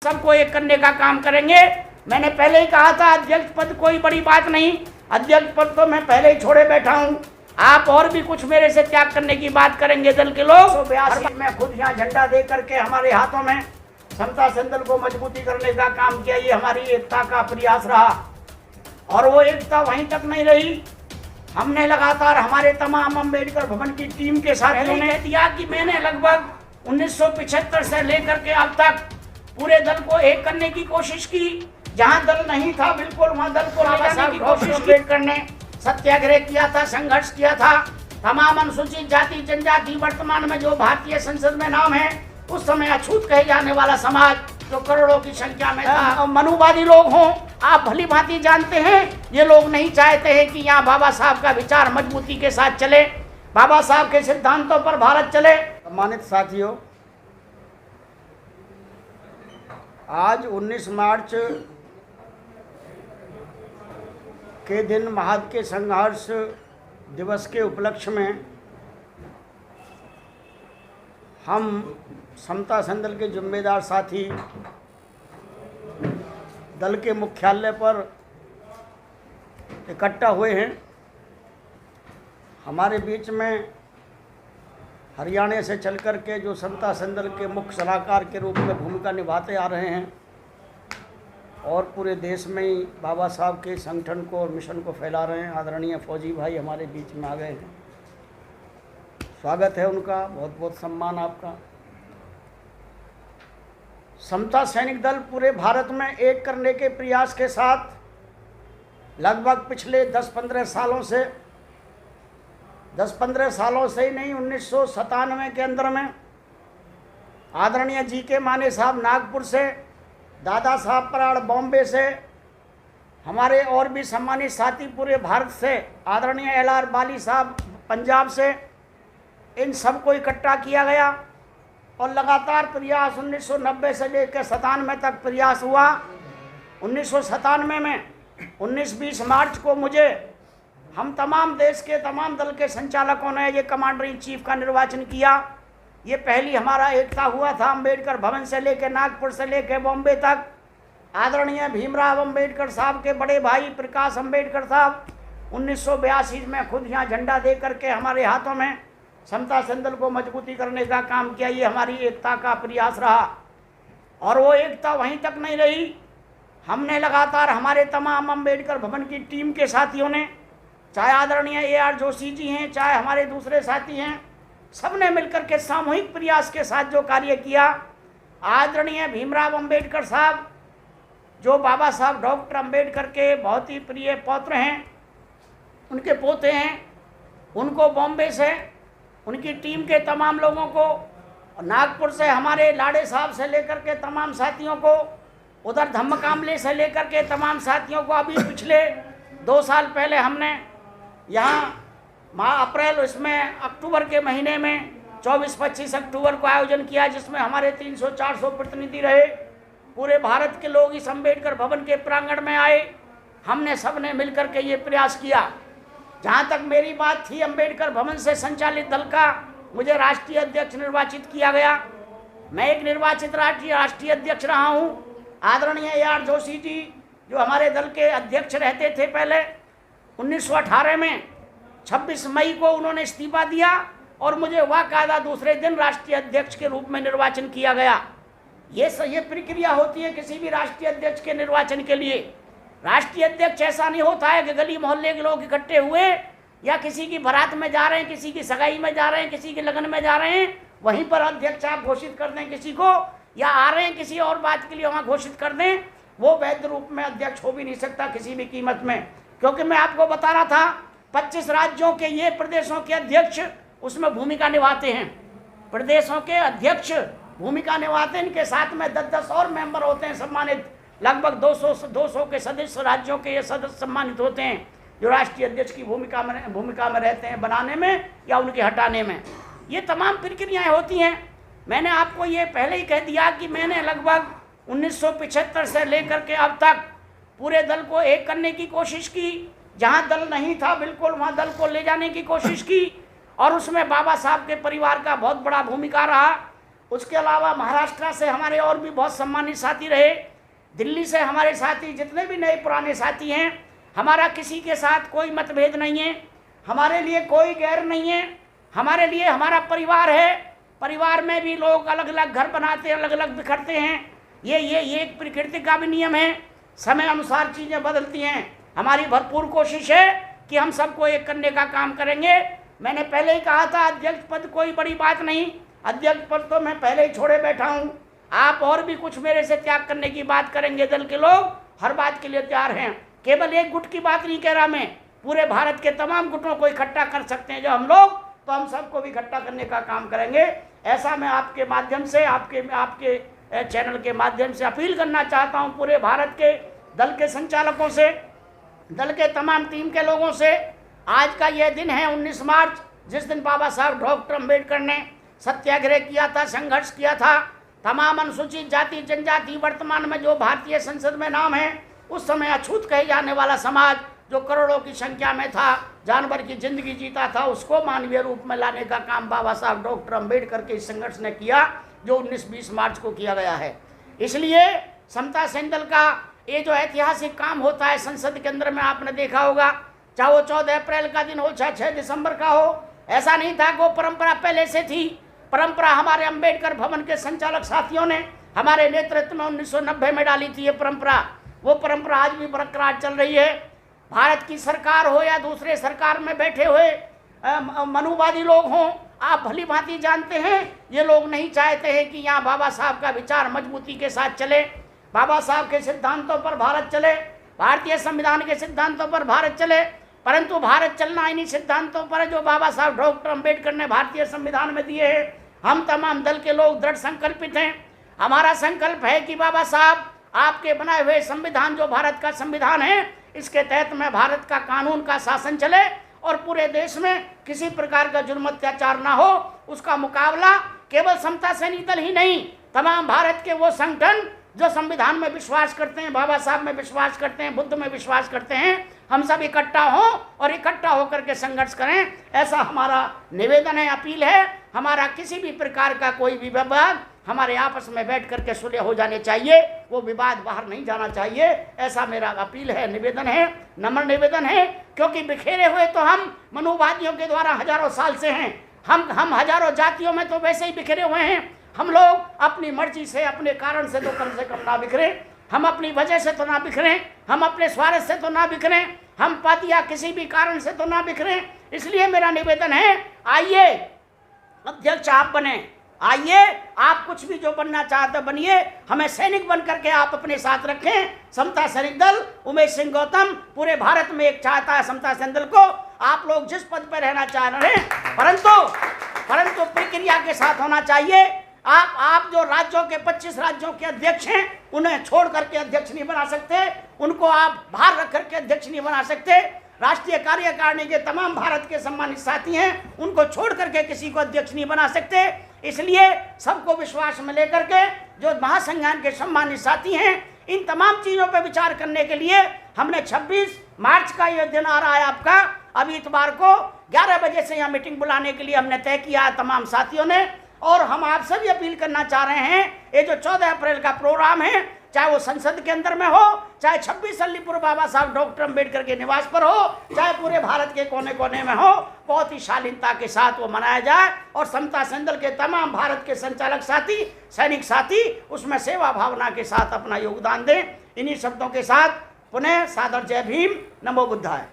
सबको एक करने का काम करेंगे। मैंने पहले ही कहा था अध्यक्ष पद कोई बड़ी बात नहीं, अध्यक्ष पद तो मैं पहले ही छोड़े बैठा हूँ। आप और भी कुछ मेरे से त्याग करने की बात करेंगे दल के लोग। 1982 में खुद यहाँ झंडा दे करके हमारे हाथों में समता संदल को मजबूती करने का काम किया, ये हमारी एकता का प्रयास रहा। और वो एकता वहीं तक नहीं रही, हमने लगातार हमारे तमाम अम्बेडकर भवन की टीम के साथ कह दिया कि मैंने लगभग 1975 से लेकर के अब तक पूरे दल को एक करने की कोशिश की। जहां दल नहीं था बिल्कुल वहां दल को ले जाने की कोशिश की। अम्बेडकर ने सत्याग्रह किया था, संघर्ष किया था। तमाम अनुसूचित जाति जनजाति वर्तमान में जो भारतीय संसद में नाम है, उस समय अछूत कहे जाने वाला समाज जो करोड़ों की संख्या में था। मनुवादी लोग हों, आप भली भांति जानते हैं ये लोग नहीं चाहते हैं कि यहाँ बाबा साहब का विचार मजबूती के साथ चले, बाबा साहब के सिद्धांतों पर भारत चले। सम्मानित साथियों, आज 19 मार्च के दिन महाद के संघर्ष दिवस के उपलक्ष्य में हम समता संदल के जिम्मेदार साथी दल के मुख्यालय पर इकट्ठा हुए हैं। हमारे बीच में हरियाणा से चलकर के जो समता संदल के मुख्य सलाहकार के रूप में भूमिका निभाते आ रहे हैं और पूरे देश में ही बाबा साहब के संगठन को और मिशन को फैला रहे हैं, आदरणीय फौजी भाई हमारे बीच में आ गए हैं। स्वागत है उनका, बहुत बहुत सम्मान आपका। समता सैनिक दल पूरे भारत में एक करने के प्रयास के साथ लगभग पिछले 10-15 सालों से ही नहीं, 1997 के अंदर में आदरणीय जी के माने साहब नागपुर से, दादा साहब पराड़ बॉम्बे से, हमारे और भी सम्मानित साथी पूरे भारत से, आदरणीय LR बाली साहब पंजाब से, इन सबको इकट्ठा किया गया और लगातार प्रयास 1990 से लेकर 97 तक प्रयास हुआ। 1997 में 19-20 मार्च को मुझे हम तमाम देश के तमाम दल के संचालकों ने ये कमांडर इन चीफ का निर्वाचन किया। ये पहली हमारा एकता हुआ था अम्बेडकर भवन से लेकर नागपुर से लेकर बॉम्बे तक। आदरणीय भीमराव अम्बेडकर साहब के बड़े भाई प्रकाश अम्बेडकर साहब 1982 में खुद यहाँ झंडा दे करके हमारे हाथों में समता संदल को मजबूती करने का काम किया, ये हमारी एकता का प्रयास रहा। और वो एकता वहीं तक नहीं रही, हमने लगातार हमारे तमाम अम्बेडकर भवन की टीम के साथियों ने, चाहे आदरणीय AR जोशी जी हैं, चाहे हमारे दूसरे साथी हैं, सबने मिलकर के सामूहिक प्रयास के साथ जो कार्य किया। आदरणीय भीमराव अम्बेडकर साहब जो बाबा साहब डॉक्टर अम्बेडकर के बहुत ही प्रिय पौत्र हैं, उनके पोते हैं, उनको बॉम्बे से उनकी टीम के तमाम लोगों को, नागपुर से हमारे लाड़े साहब से लेकर के तमाम साथियों को, उधर धम्मकामले से लेकर के तमाम साथियों को, अभी पिछले 2 साल पहले हमने यहाँ इसमें अक्टूबर के महीने में 24-25 अक्टूबर को आयोजन किया, जिसमें हमारे 300-400 प्रतिनिधि रहे। पूरे भारत के लोग इस अम्बेडकर भवन के प्रांगण में आए। हमने सबने मिलकर के ये प्रयास किया। जहाँ तक मेरी बात थी, अम्बेडकर भवन से संचालित दल का मुझे राष्ट्रीय अध्यक्ष निर्वाचित किया गया। मैं एक निर्वाचित राष्ट्रीय अध्यक्ष रहा हूँ। आदरणीय AR जोशी जी जो हमारे दल के अध्यक्ष रहते थे पहले, 1918 में 26 मई को उन्होंने इस्तीफा दिया और मुझे बाकायदा दूसरे दिन राष्ट्रीय अध्यक्ष के रूप में निर्वाचन किया गया। ये प्रक्रिया होती है किसी भी राष्ट्रीय अध्यक्ष के निर्वाचन के लिए। राष्ट्रीय अध्यक्ष ऐसा नहीं होता है कि गली मोहल्ले के लोग इकट्ठे हुए या किसी की बारात में जा रहे हैं, किसी की सगाई में जा रहे हैं, किसी के लगन में जा रहे हैं, वहीं पर अध्यक्ष आप घोषित कर दें किसी को, या आ रहे हैं किसी और बात के लिए वहाँ घोषित कर दें। वो वैध रूप में अध्यक्ष हो भी नहीं सकता किसी भी कीमत में, क्योंकि मैं आपको बता रहा था 25 राज्यों के ये प्रदेशों के अध्यक्ष उसमें भूमिका निभाते हैं। प्रदेशों के अध्यक्ष भूमिका निभाते हैं, इनके साथ में 10-10 और मेंबर होते हैं सम्मानित। लगभग 200 के सदस्य राज्यों के ये सदस्य सम्मानित होते हैं जो राष्ट्रीय अध्यक्ष की भूमिका में रहते हैं, बनाने में या उनके हटाने में। ये तमाम प्रक्रियाएं होती हैं। मैंने आपको ये पहले ही कह दिया कि मैंने लगभग 1975 से लेकर के अब तक पूरे दल को एक करने की कोशिश की। जहाँ दल नहीं था बिल्कुल वहाँ दल को ले जाने की कोशिश की और उसमें बाबा साहब के परिवार का बहुत बड़ा भूमिका रहा। उसके अलावा महाराष्ट्र से हमारे और भी बहुत सम्मानित साथी रहे, दिल्ली से हमारे साथी, जितने भी नए पुराने साथी हैं, हमारा किसी के साथ कोई मतभेद नहीं है, हमारे लिए कोई गैर नहीं है, हमारे लिए हमारा परिवार है। परिवार में भी लोग अलग अलग घर बनाते हैं, अलग अलग बिखरते हैं, ये एक प्रकृति का भी नियम है, समय अनुसार चीज़ें बदलती हैं। हमारी भरपूर कोशिश है कि हम सबको एक करने का काम करेंगे। मैंने पहले ही कहा था, अध्यक्ष पद कोई बड़ी बात नहीं, अध्यक्ष पद तो मैं पहले ही छोड़े बैठा हूँ। आप और भी कुछ मेरे से त्याग करने की बात करेंगे, दल के लोग हर बात के लिए तैयार हैं। केवल एक गुट की बात नहीं कह रहा मैं, पूरे भारत के तमाम गुटों को इकट्ठा कर सकते हैं जो हम लोग, तो हम सबको भी इकट्ठा करने का काम करेंगे। ऐसा मैं आपके माध्यम से, आपके चैनल के माध्यम से अपील करना चाहता हूँ पूरे भारत के दल के संचालकों से, दल के तमाम टीम के लोगों से। आज का यह दिन है 19 मार्च, जिस दिन बाबा साहब डॉक्टर अम्बेडकर ने सत्याग्रह किया था, संघर्ष किया था। तमाम अनुसूचित जाति जनजाति वर्तमान में जो भारतीय संसद में नाम है, उस समय अछूत कहे जाने वाला समाज जो करोड़ों की संख्या में था, जानवर की जिंदगी जीता था, उसको मानवीय रूप में लाने का काम बाबा साहब डॉक्टर अम्बेडकर के इस संघर्ष ने किया, जो 19-20 मार्च को किया गया है। इसलिए समता सैनिक दल का ये जो ऐतिहासिक काम होता है संसद के अंदर में, आपने देखा होगा, चाहे वो 14 अप्रैल का दिन हो, चाहे 6 दिसंबर का हो, ऐसा नहीं था कि वो परंपरा पहले से थी। परंपरा हमारे अम्बेडकर भवन के संचालक साथियों ने हमारे नेतृत्व में 1990 में डाली थी। ये परंपरा, वो परंपरा आज भी बरकरार चल रही है। भारत की सरकार हो या दूसरे सरकार में बैठे हुए मनुवादी लोग हों, आप भली भांति जानते हैं, ये लोग नहीं चाहते हैं कि यहाँ बाबा साहब का विचार मजबूती के साथ चले, बाबा साहब के सिद्धांतों पर भारत चले, भारतीय संविधान के सिद्धांतों पर भारत चले। परंतु भारत चलना इन्हीं सिद्धांतों पर है जो बाबा साहब डॉक्टर अम्बेडकर ने भारतीय संविधान में दिए हैं। हम तमाम दल के लोग दृढ़ संकल्पित हैं। हमारा संकल्प है कि बाबा साहब आपके बनाए हुए संविधान, जो भारत का संविधान है, इसके तहत में भारत का कानून का शासन चले और पूरे देश में किसी प्रकार का जुर्म अत्याचार ना हो। उसका मुकाबला केवल समता सैनिक दल ही नहीं, तमाम भारत के वो संगठन जो संविधान में विश्वास करते हैं, बाबा साहब में विश्वास करते हैं, बुद्ध में विश्वास करते हैं, हम सब इकट्ठा हों और इकट्ठा होकर के संघर्ष करें, ऐसा हमारा निवेदन है, अपील है। हमारा किसी भी प्रकार का कोई भी विवाद हमारे आपस में बैठ करके सुलह हो जाने चाहिए, वो विवाद बाहर नहीं जाना चाहिए, ऐसा मेरा अपील है, निवेदन है, नम्र निवेदन है। क्योंकि बिखेरे हुए तो हम मनुवादियों के द्वारा हजारों साल से हैं, हम हजारों जातियों में तो वैसे ही बिखरे हुए हैं। हम लोग अपनी मर्जी से, अपने कारण से तो कम से कम ना बिखरे, हम अपनी वजह से तो ना बिखरे, हम अपने स्वार्थ से तो ना बिखरे, हम पद या किसी भी कारण से तो ना बिखरे। इसलिए मेरा निवेदन है, आइए अध्यक्ष आप बने, आइए आप कुछ भी जो बनना चाहते बनिए, हमें सैनिक बन करके आप अपने साथ रखें। समता सैनिक दल, उमेश सिंह गौतम पूरे भारत में एक चाहता है समता सैनिक दल को, आप लोग जिस पद पर रहना चाह रहे हैं, परंतु प्रक्रिया के साथ होना चाहिए। आप जो राज्यों के 25 राज्यों के अध्यक्ष हैं, उन्हें छोड़ करके अध्यक्ष नहीं बना सकते, उनको आप बाहर रख करके अध्यक्ष नहीं बना सकते। राष्ट्रीय कार्यकारिणी के तमाम भारत के सम्मानित साथी हैं, उनको छोड़ करके किसी को अध्यक्ष नहीं बना सकते। इसलिए सबको विश्वास में लेकर के जो महासंज्ञान के सम्मानित साथी हैं, इन तमाम चीज़ों पर विचार करने के लिए हमने 26 मार्च का यह दिन आ रहा है आपका, अभी इतवार को 11 बजे से यहाँ मीटिंग बुलाने के लिए हमने तय किया तमाम साथियों ने। और हम आपसे भी अपील करना चाह रहे हैं, ये जो 14 अप्रैल का प्रोग्राम है, चाहे वो संसद के अंदर में हो, चाहे 26 अलीपुर बाबा साहब डॉक्टर अम्बेडकर के निवास पर हो, चाहे पूरे भारत के कोने कोने में हो, बहुत ही शालीनता के साथ वो मनाया जाए और समता सैनिक दल के तमाम भारत के संचालक साथी, सैनिक साथी उसमें सेवा भावना के साथ अपना योगदान दें। इन्हीं शब्दों के साथ पुनः सादर जय भीम, नमो बुद्धाय।